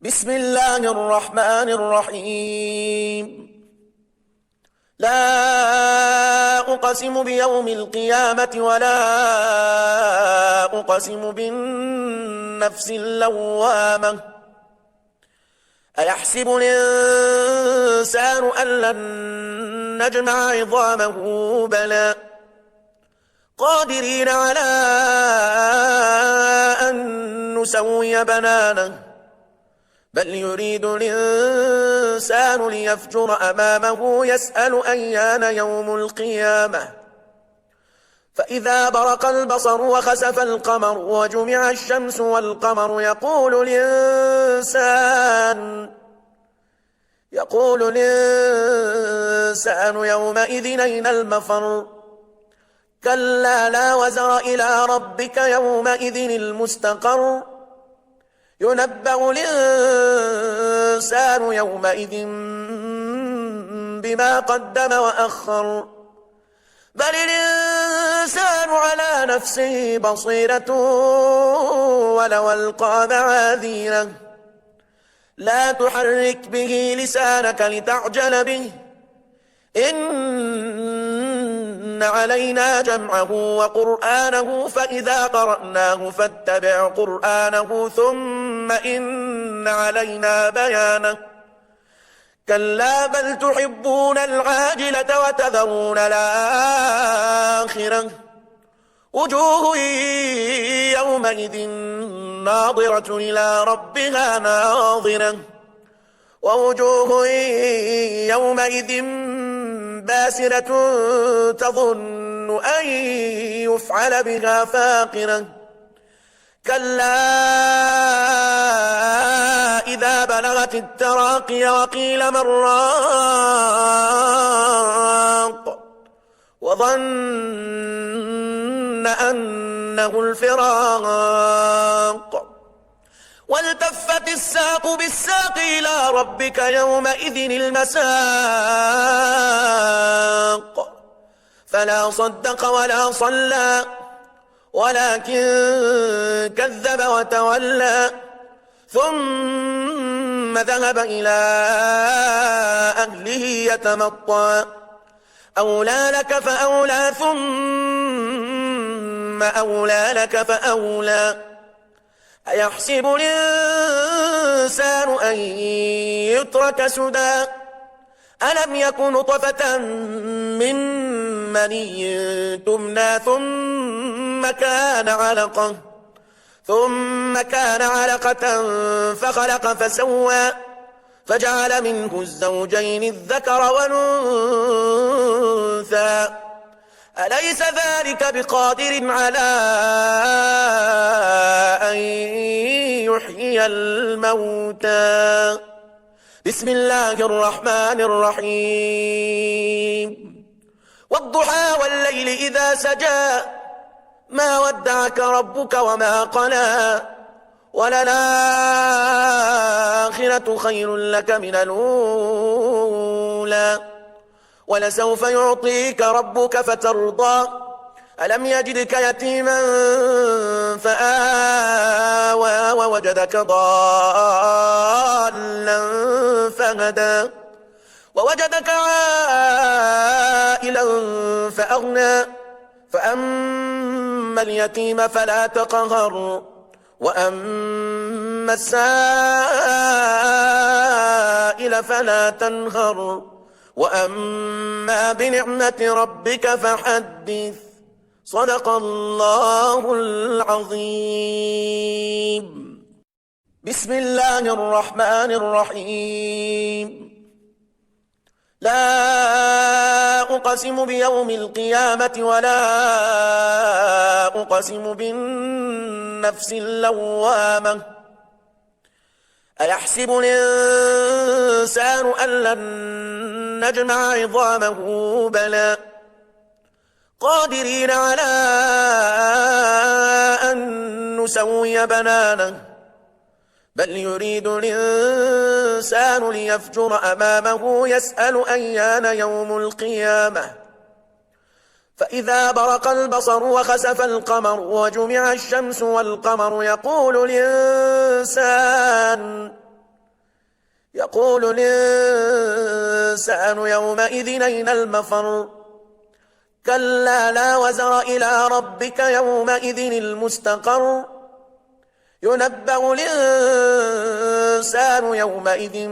بسم الله الرحمن الرحيم. لا أقسم بيوم القيامة ولا أقسم بالنفس اللوامة. أيحسب الإنسان أن لن نجمع عظامه بلى قادرين على أن نسوي بنانه بل يريد الإنسان ليفجر أمامه يسأل أيان يوم القيامة. فإذا برق البصر وخسف القمر وجمع الشمس والقمر يقول الإنسان يومئذ أين المفر. كلا لا وزر إلى ربك يومئذ المستقر. ينبأ الإنسان يومئذ بما قدم وأخر. بل الإنسان على نفسه بصيرة ولو ألقى معاذيره. لا تحرك به لسانك لتعجل به إن علينا جمعه وقرآنه فإذا قرأناه فاتبع قرآنه ثم إن علينا بيانه. كلا بل تحبون العاجلة وتذرون الآخرة. وجوه يومئذ ناظرة إلى ربها ناظرة ووجوه يومئذ باسرة تظن أن يفعل بها فاقرة. كلا إذا بلغت التراقي وقيل من راق وظن أنه الفراق والتفت الساق بالساق إلى ربك يومئذ المساق. فلا صدق ولا صلى ولكن كذب وتولى ثم ذهب إلى أهله يتمطى. أولى لك فأولى ثم أولى لك فأولى. أيحسب الإنسان أن يترك سدى ألم يك نطفة من مني تمنى ثم كان علقة فخلق فسوى فجعل منه الزوجين الذكر والأنثى. أليس ذلك بقادر على أن يحيي الموتى. بسم الله الرحمن الرحيم. والضحى والليل إذا سجى ما ودعك ربك وما قلى وللآخرة خير لك من الأولى ولسوف يعطيك ربك فترضى. ألم يجدك يتيما فآوى ووجدك ضالا فهدى ووجدك عائلا فأغنى. فأما اليتيم فلا تقهر وأما السائل فلا تنهر وأما بنعمة ربك فحدث. صدق الله العظيم. بسم الله الرحمن الرحيم. لا أقسم بيوم القيامة ولا أقسم بالنفس اللوامة. أيحسب الإنسان أن لن نجمع عظامه بلى قادرين على أن نسوي بنانه بل يريد الإنسان ليفجر أمامه يسأل أيان يوم القيامة. فإذا برق البصر وخسف القمر وجمع الشمس والقمر يقول الإنسان يومئذ أين المفر كلا لا وزر إلى ربك يومئذ المستقر ينبأ الإنسان يومئذ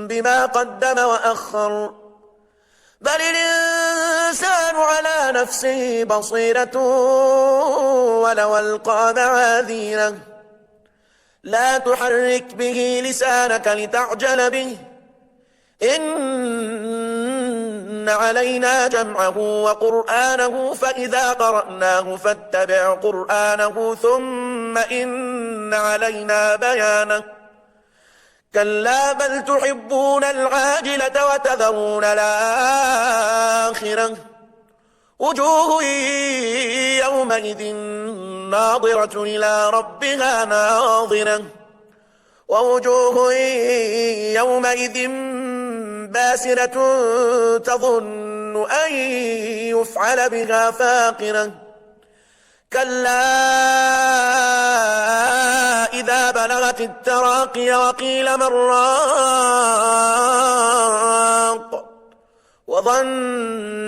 بما قدم وأخر بل الإنسان على نفسه بصيرة ولو ألقى معاذيره لا تحرك به لسانك لتعجل به إن علينا جمعه وقرآنه فإذا قرأناه فاتبع قرآنه ثم إن علينا بيانه كلا بل تحبون العاجلة وتذرون الآخرة وجوه يومئذ ناظرة إلى ربها ناظرة ووجوه يومئذ باسرة تظن أن يفعل بها فاقرة كلا إذا بلغت التراقي وقيل من راق وظن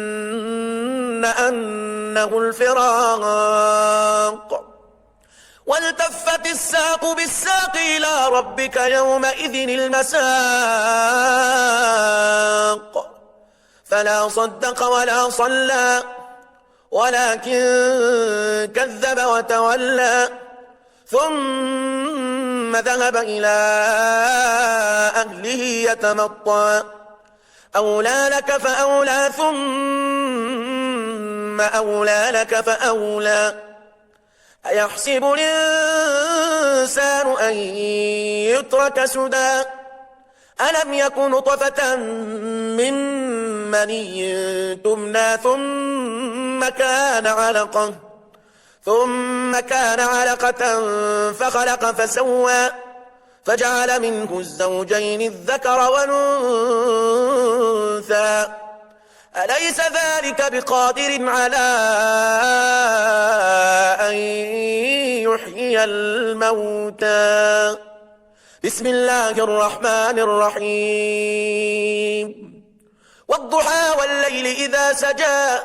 أنه الفراق والتفت الساق بالساق إلى ربك يومئذ المساق فلا صدق ولا صلى ولكن كذب وتولى ثم ذهب إلى أهله يتمطى أولى لك فأولى ثم أولى لك فأولى أيحسب الإنسان أن يترك سدى ألم يكن نطفة من مني تمنى ثم كان علقة فخلق فسوى فجعل منه الزوجين الذكر والأنثى أليس ذلك بقادر على أن يحيي الموتى بسم الله الرحمن الرحيم والضحى والليل إذا سجى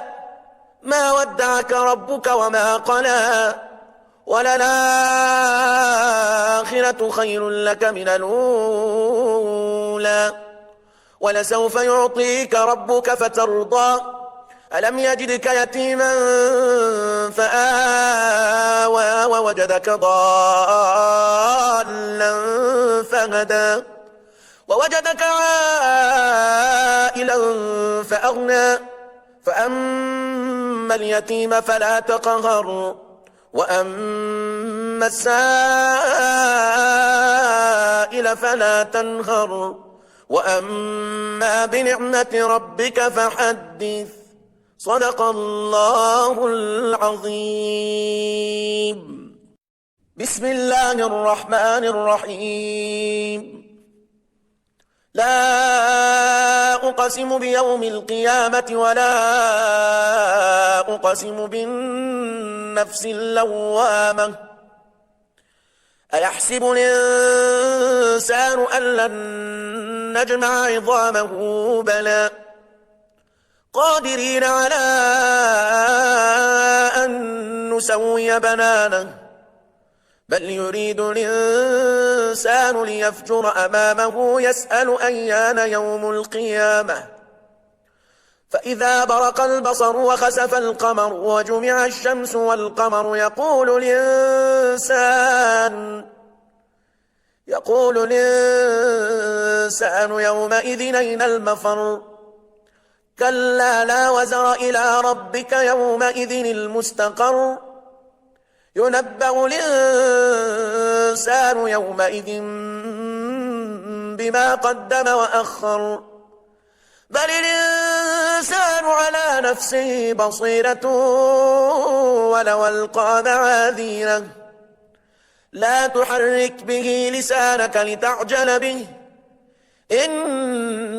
ما ودعك ربك وما قلى وللآخرة خير لك من الأولى ولسوف يعطيك ربك فترضى ألم يجدك يتيما فآوى ووجدك ضالا فهدى ووجدك عائلا فأغنى فأما اليتيم فلا تقهر وأما السائل فلا تنهر وأما بنعمة ربك فحدث صدق الله العظيم بسم الله الرحمن الرحيم لا أقسم بيوم القيامة ولا أقسم بالنفس اللوامة أيحسب الإنسان أن لن نجمع عظامه بلى قادرين على أن نسوي بنانه بل يريد الإنسان ليفجر أمامه يسأل أيان يوم القيامة فإذا برق البصر وخسف القمر وجمع الشمس والقمر يقول الإنسان يومئذ أين المفر كلا لا وزر إلى ربك يومئذ المستقر ينبأ الإنسان يومئذ بما قدم وأخر بل الإنسان على نفسه بصيرة ولو ألقى معاذيره لا تحرك به لسانك لتعجل به إن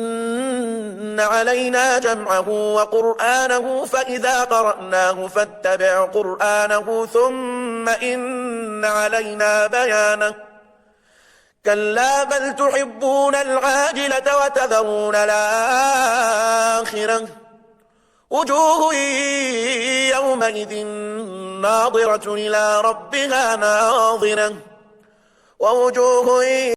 علينا جمعه وقرآنه فإذا قرأناه فاتبع قرآنه ثم إن علينا بيانه كلا بل تحبون العاجلة وتذرون الآخرة وجوه يومئذ ناظرة إلى ربها ناظرة ووجوه